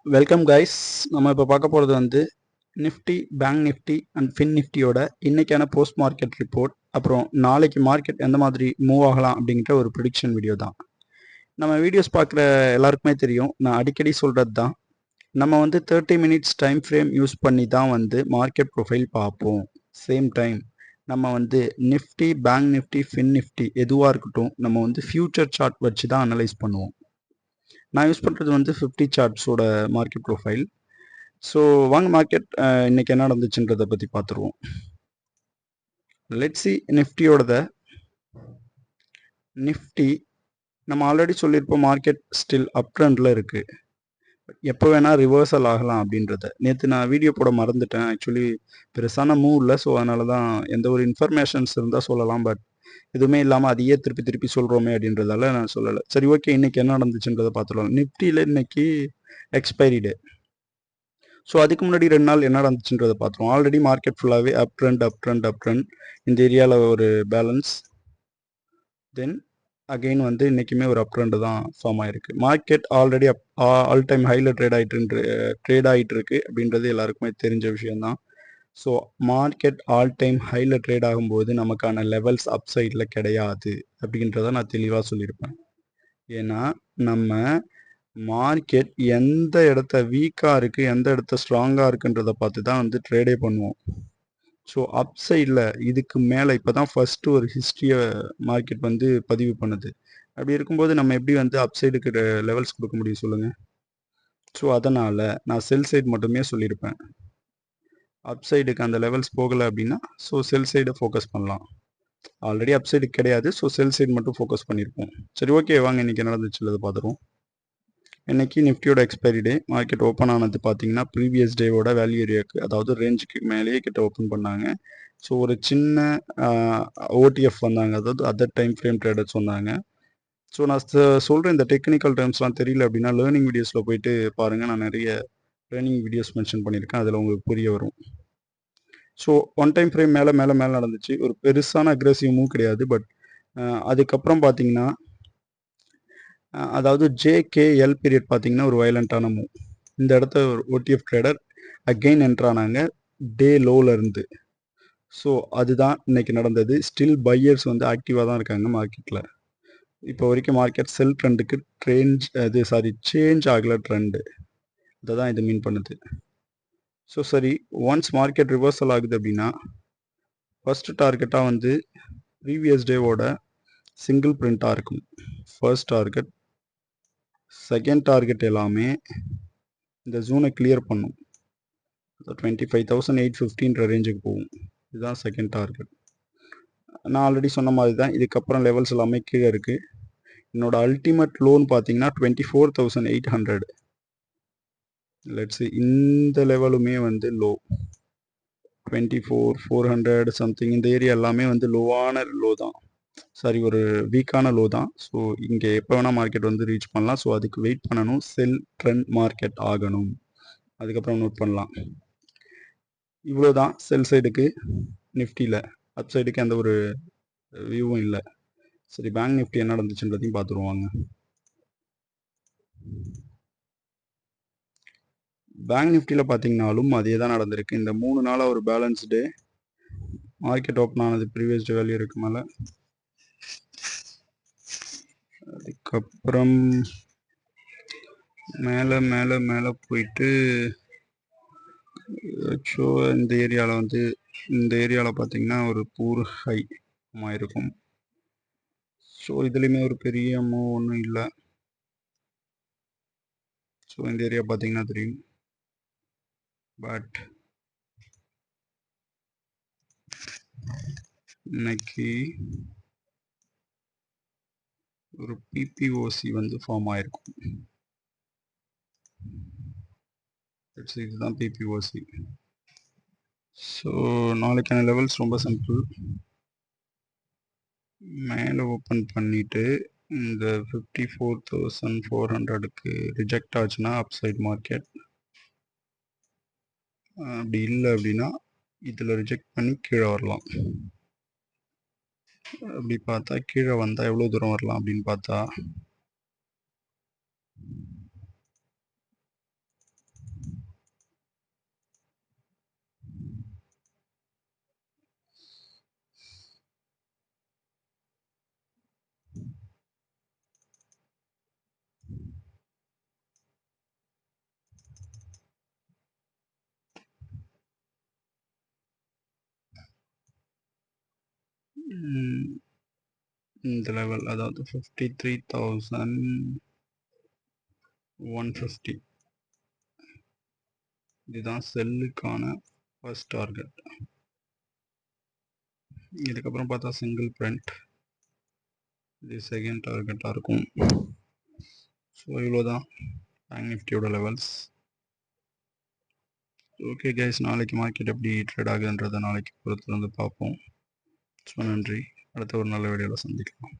Welcome guys. நம்ம இப்போ பார்க்க போகிறது வந்து Nifty, bank Nifty and fin நிஃப்டியோட இன்னைக்கான போஸ்ட் மார்க்கெட் ரிப்போர்ட். அப்புறம் நாளைக்கு மார்க்கெட் எந்த மாதிரி மூவ் ஆகலாம் அப்படிங்கிற ஒரு ப்ரிடிக்ஷன் வீடியோ தான். நம்ம வீடியோஸ் பார்க்குற எல்லாருக்குமே தெரியும், நான் அடிக்கடி சொல்கிறது தான், நம்ம வந்து 30 மினிட்ஸ் டைம் ஃப்ரேம் யூஸ் பண்ணி தான் வந்து மார்க்கெட் ப்ரொஃபைல் பார்ப்போம். சேம் டைம் நம்ம வந்து Nifty, bank Nifty, fin Nifty எதுவாக இருக்கட்டும், நம்ம வந்து ஃபியூச்சர் சார்ட் வச்சு தான் அனலைஸ் பண்ணுவோம். நான் யூஸ் பண்ணுறது வந்து 50 சார்ட்ஸோட மார்க்கெட் ப்ரொஃபைல். ஸோ வாங்க மார்க்கெட் இன்னைக்கு என்ன நடந்துச்சுன்றதை பற்றி பார்த்துருவோம். லெட்ஸ் சி நிஃப்டியோடத. நிஃப்டி நம்ம ஆல்ரெடி சொல்லியிருப்போம், மார்க்கெட் ஸ்டில் அப் ட்ரெண்டில் இருக்குது. எப்போ வேணால் ரிவர்சல் ஆகலாம் அப்படின்றத நேற்று நான் வீடியோ போட மறந்துட்டேன். ஆக்சுவலி பெருசான மூவ் இல்லை, ஸோ அதனால தான் எந்த ஒரு இன்ஃபர்மேஷன்ஸ் இருந்தால் சொல்லலாம், பட் எதுவுமே இல்லாமல் அதையே திருப்பி திருப்பி சொல்கிறோமே அப்படின்றதால நான் சொல்லலை. சரி, ஓகே, இன்னைக்கு என்ன நடந்துச்சுன்றதை பார்த்துருவோம். நிஃப்டியில் இன்னைக்கு எக்ஸ்பைரி டே. ஸோ அதுக்கு முன்னாடி 2 நாள் என்ன நடந்துச்சுன்றதை பார்த்துருவோம். ஆல்ரெடி மார்க்கெட் ஃபுல்லாகவே அப் ட்ரெண்ட். இந்த ஏரியாவில் ஒரு பேலன்ஸ், தென் அகெயின் வந்து இன்றைக்குமே ஒரு அப் ட்ரெண்டு தான் ஃபார்ம் ஆகிருக்கு. மார்க்கெட் ஆல்ரெடி ஆல் டைம் ஹையில் ட்ரேட் ஆகிட்டு இருக்கு அப்படின்றது எல்லாருக்குமே தெரிஞ்ச விஷயம்தான். ஸோ மார்க்கெட் ஆல் டைம் ஹையில் ட்ரேட் ஆகும்போது நமக்கான லெவல்ஸ் அப் சைடில் கிடையாது அப்படின்றத நான் தெளிவாக சொல்லியிருப்பேன். ஏன்னா நம்ம மார்க்கெட் எந்த இடத்த வீக்காக இருக்குது, எந்த இடத்த ஸ்ட்ராங்காக இருக்குன்றதை பார்த்து தான் வந்து ட்ரேடே பண்ணுவோம். ஸோ அப் சைடில் இதுக்கு மேலே இப்போ தான் ஃபஸ்ட்டு ஒரு ஹிஸ்ட்ரியை மார்க்கெட் வந்து பதிவு பண்ணுது. அப்படி இருக்கும்போது நம்ம எப்படி வந்து அப் சைடுக்கு லெவல்ஸ் கொடுக்க முடியும் சொல்லுங்கள். ஸோ அதனால் நான் செல் சைடு மட்டுமே சொல்லியிருப்பேன். அப் சைடுக்கு அந்த லெவல்ஸ் போகலை அப்படின்னா ஸோ செல் சைடை ஃபோக்கஸ் பண்ணலாம். ஆல்ரெடி அப் சைடு கிடையாது, ஸோ செல் சைடு மட்டும் ஃபோக்கஸ் பண்ணியிருப்போம். சரி, ஓகே, வாங்க இன்றைக்கி நடந்துச்சு அதை பார்த்துருவோம். இன்றைக்கி நிஃப்டியோட எக்ஸ்பைரி டே. மார்க்கெட் ஓப்பன் ஆனது பார்த்தீங்கன்னா ப்ரீவியஸ் டேவோட வேல்யூ ஏரியாவுக்கு, அதாவது ரேஞ்சுக்கு மேலேயே கிட்ட ஓப்பன் பண்ணாங்க. ஸோ ஒரு சின்ன ஓடிஎஃப் வந்தாங்க, அதாவது அதர் டைம் ஃப்ரேம் ட்ரேடர்ஸ் வந்தாங்க. ஸோ நான் சொல்கிறேன், இந்த டெக்னிக்கல் டேர்ம்ஸ்லாம் தெரியல அப்படின்னா லேர்னிங் வீடியோஸில் போயிட்டு பாருங்கள். நான் நிறைய லேர்னிங் வீடியோஸ் மென்ஷன் பண்ணியிருக்கேன், அதில் உங்களுக்கு புரிய வரும். ஸோ ஒன் டைம் ஃப்ரேம் மேலே மேலே மேலே நடந்துச்சு. ஒரு பெருசான அக்ரெசிவ் மூவ் கிடையாது, பட் அதுக்கப்புறம் பார்த்தீங்கன்னா அதாவது ஜேகேஎல் பீரியட் பார்த்தீங்கன்னா ஒரு வயலண்ட்டான மூவ். இந்த இடத்த ஒரு ஓடிஎஃப் ட்ரேடர் அகெயின் என்ட்ரானாங்க டே லோவில் இருந்து. ஸோ அதுதான் இன்னைக்கு நடந்தது. ஸ்டில் பையர்ஸ் வந்து ஆக்டிவாக தான் இருக்காங்க மார்க்கெட்டில். இப்போ வரைக்கும் மார்க்கெட் செல் ட்ரெண்டுக்கு சேஞ்ச் ஆகலை ட்ரெண்டு. அதை தான் இது மீன் பண்ணுது. ஸோ சரி, ஒன்ஸ் மார்க்கெட் ரிவர்சல் ஆகுது அப்படின்னா ஃபர்ஸ்ட் டார்கெட்டாக வந்து ப்ரீவியஸ் டேவோட சிங்கிள் பிரிண்ட்டாக இருக்கும். ஃபர்ஸ்ட் டார்கெட், செகண்ட் டார்கெட் எல்லாமே இந்த ஜோனை கிளியர் பண்ணும். 25,850 ரேஞ்சுக்கு போகும். இதுதான் செகண்ட் டார்கெட். நான் ஆல்ரெடி சொன்ன மாதிரி தான், இதுக்கப்புறம் லெவல்ஸ் எல்லாமே கீழே இருக்குது. என்னோட அல்டிமேட் லோன் பார்த்தீங்கன்னா 24,800. லெட்ஸ் இந்த லெவலுமே வந்து லோ 24,400 சம்திங். இந்த ஏரியா எல்லாமே வந்து லோவான லோ தான், சாரி ஒரு வீக்கான லோ தான். ஸோ இங்கே எப்போ வேணால் மார்க்கெட் வந்து ரீச் பண்ணலாம். ஸோ அதுக்கு வெயிட் பண்ணணும், செல் ட்ரெண்ட் மார்க்கெட் ஆகணும், அதுக்கப்புறம் நோட் பண்ணலாம். இவ்வளோ தான் செல் சைடுக்கு நிஃப்டியில். அப் சைடுக்கு எந்த ஒரு வியூவும் இல்லை. சரி, பேங்க் நிஃப்டி என்ன நடந்துச்சுன்றதையும் பார்த்துருவாங்க. பேங்க் நிஃப்டியில் பார்த்தீங்கன்னாலும் அதே தான் நடந்திருக்கு. இந்த 3 நாளாக ஒரு பேலன்ஸ் டே. மார்க்கெட் ஓப்பன் ஆனது ப்ரீவியஸ் டே வேல்யூ இருக்கு மேலே. அதுக்கப்புறம் மேலே மேலே மேலே போயிட்டு ஸோ இந்த ஏரியாவில் பார்த்தீங்கன்னா ஒரு பூர் ஹை இருக்கும். ஸோ இதுலேயுமே ஒரு பெரிய மூவ் ஒன்றும் இல்லை. ஸோ இந்த ஏரியா பார்த்தீங்கன்னா தெரியும். பட் இன்னைக்கு ஒரு பிபிஓசி வந்து ஃபார்ம் ஆயிருக்கும். இதுதான் பிபிஓசி. ஸோ நாளைக்கான லெவல்ஸ் ரொம்ப சிம்பிள். மேலே ஓப்பன் பண்ணிவிட்டு இந்த 54,400க்கு ரிஜெக்ட் ஆச்சுன்னா அப்சைட் மார்க்கெட். அப்படி இல்லை அப்படின்னா இதில் ரிஜெக்ட் பண்ணி கீழே வரலாம். அப்படி பார்த்தா கீழே வந்தால் எவ்வளோ தூரம் வரலாம் அப்படின்னு பார்த்தா இந்த லெவல், அதாவது 53,150. இதுதான் செல்லுக்கான ஃபர்ஸ்ட் டார்கெட். இதுக்கப்புறம் பார்த்தா சிங்கிள் பிரிண்ட், இது செகண்ட் டார்கெட்டாக இருக்கும். ஸோ இவ்வளோதான் பேங்க் நிஃப்டியோட லெவல்ஸ். ஓகே கைஸ், நாளைக்கு மார்க்கெட் எப்படி ட்ரேட் ஆகுதுன்றதை நாளைக்கு பொறுத்து வந்து பார்ப்போம். ஸோ நன்றி, அடுத்த ஒரு நல்ல வீடியோவில் சந்திக்கலாம்.